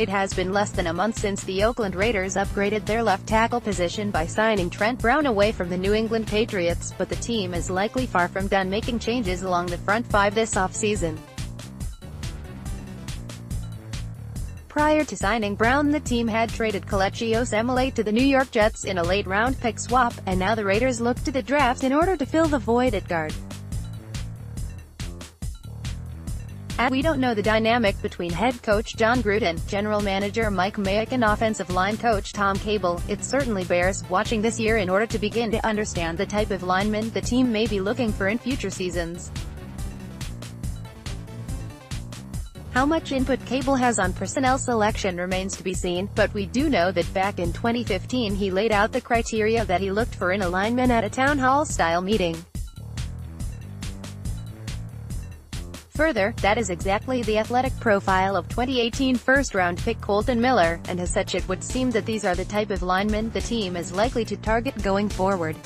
It has been less than a month since the Oakland Raiders upgraded their left tackle position by signing Trent Brown away from the New England Patriots, but the team is likely far from done making changes along the front five this offseason. Prior to signing Brown, the team had traded Kelechi Osemele to the New York Jets in a late-round pick swap, and now the Raiders look to the draft in order to fill the void at guard. We don't know the dynamic between head coach Jon Gruden, general manager Mike Mayock and offensive line coach Tom Cable. It certainly bears watching this year in order to begin to understand the type of lineman the team may be looking for in future seasons. How much input Cable has on personnel selection remains to be seen, but we do know that back in 2015 he laid out the criteria that he looked for in a lineman at a town hall-style meeting. Further, that is exactly the athletic profile of 2018 first-round pick Kolton Miller, and as such it would seem that these are the type of linemen the team is likely to target going forward.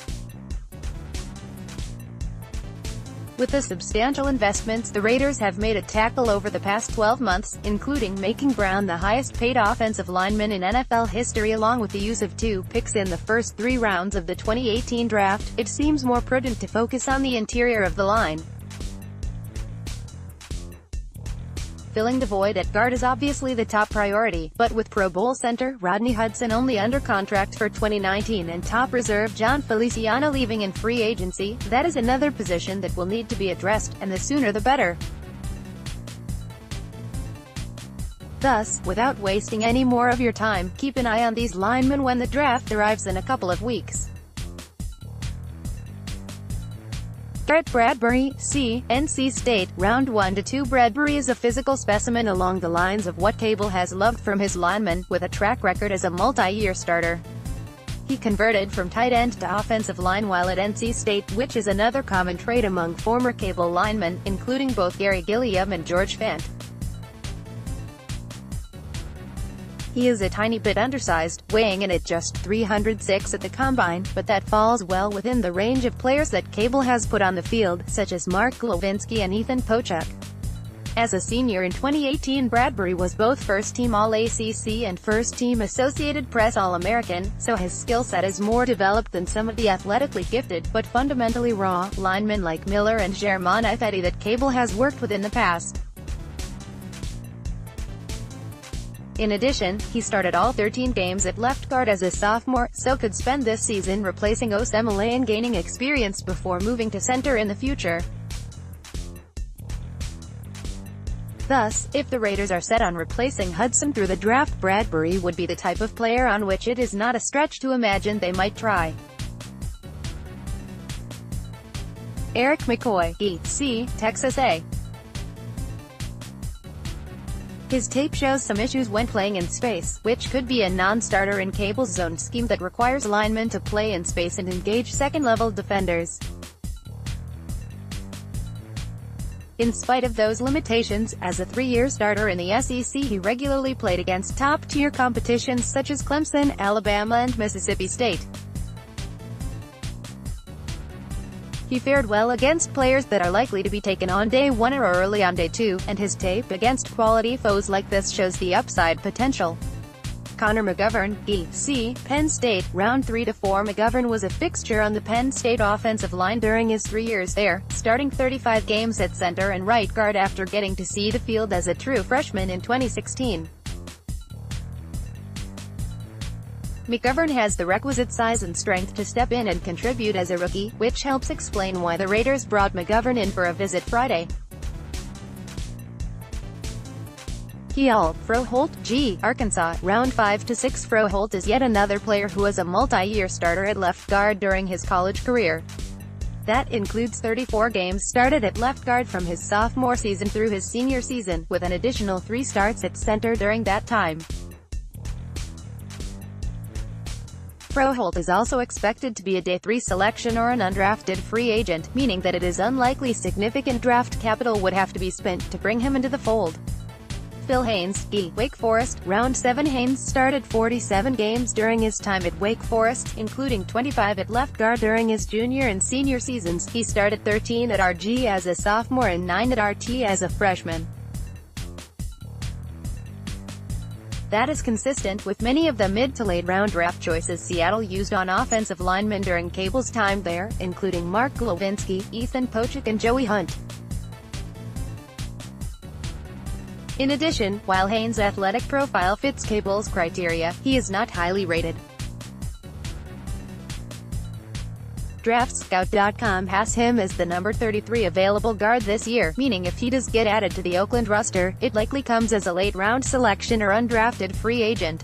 With the substantial investments the Raiders have made at tackle over the past 12 months, including making Brown the highest-paid offensive lineman in NFL history along with the use of 2 picks in the first 3 rounds of the 2018 draft, it seems more prudent to focus on the interior of the line. Filling the void at guard is obviously the top priority, but with Pro Bowl center Rodney Hudson only under contract for 2019 and top reserve Jon Feliciano leaving in free agency, that is another position that will need to be addressed, and the sooner the better. Thus, without wasting any more of your time, keep an eye on these linemen when the draft arrives in a couple of weeks. Garrett Bradbury, NC State, Round 1-2. Bradbury is a physical specimen along the lines of what Cable has loved from his linemen, with a track record as a multi-year starter. He converted from tight end to offensive line while at NC State, which is another common trait among former Cable linemen, including both Gary Gilliam and George Fant. He is a tiny bit undersized, weighing in at just 306 at the combine, but that falls well within the range of players that Cable has put on the field, such as Mark Glowinski and Ethan Pochuk. As a senior in 2018, Bradbury was both first-team All-ACC and first-team Associated Press All-American, so his skill set is more developed than some of the athletically gifted, but fundamentally raw, linemen like Miller and Germain Ifedi that Cable has worked with in the past. In addition, he started all 13 games at left guard as a sophomore, so could spend this season replacing Osemele and gaining experience before moving to center in the future. Thus, if the Raiders are set on replacing Hudson through the draft, Bradbury would be the type of player on which it is not a stretch to imagine they might try. Eric McCoy, Texas A. His tape shows some issues when playing in space, which could be a non-starter in Cable's zone scheme that requires linemen to play in space and engage second-level defenders. In spite of those limitations, as a 3-year starter in the SEC he regularly played against top-tier competitions such as Clemson, Alabama and Mississippi State. He fared well against players that are likely to be taken on day 1 or early on day 2, and his tape against quality foes like this shows the upside potential. Connor McGovern, Penn State, Round 3-4. McGovern was a fixture on the Penn State offensive line during his 3 years there, starting 35 games at center and right guard after getting to see the field as a true freshman in 2016. McGovern has the requisite size and strength to step in and contribute as a rookie, which helps explain why the Raiders brought McGovern in for a visit Friday. Froholt, Arkansas, Round 5-6. Froholt is yet another player who was a multi-year starter at left guard during his college career. That includes 34 games started at left guard from his sophomore season through his senior season, with an additional 3 starts at center during that time. Froholt is also expected to be a Day 3 selection or an undrafted free agent, meaning that it is unlikely significant draft capital would have to be spent to bring him into the fold. Phil Haynes, Wake Forest, Round 7. Haynes started 47 games during his time at Wake Forest, including 25 at left guard during his junior and senior seasons. He started 13 at RG as a sophomore and 9 at RT as a freshman. That is consistent with many of the mid to late round draft choices Seattle used on offensive linemen during Cable's time there, including Mark Glowinski, Ethan Pochik and Joey Hunt. In addition, while Haynes' athletic profile fits Cable's criteria, he is not highly rated. DraftScout.com has him as the number 33 available guard this year, meaning if he does get added to the Oakland roster, it likely comes as a late-round selection or undrafted free agent.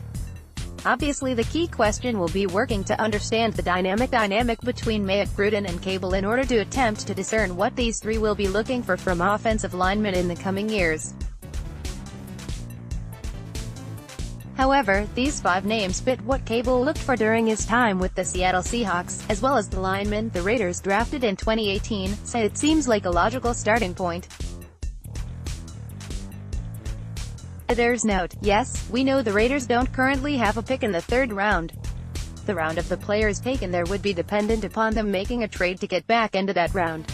Obviously the key question will be working to understand the dynamic between Gruden and Cable in order to attempt to discern what these three will be looking for from offensive linemen in the coming years. However, these 5 names fit what Cable looked for during his time with the Seattle Seahawks, as well as the linemen the Raiders drafted in 2018, so it seems like a logical starting point. Editor's note: yes, we know the Raiders don't currently have a pick in the 3rd round. The round of the players taken there would be dependent upon them making a trade to get back into that round.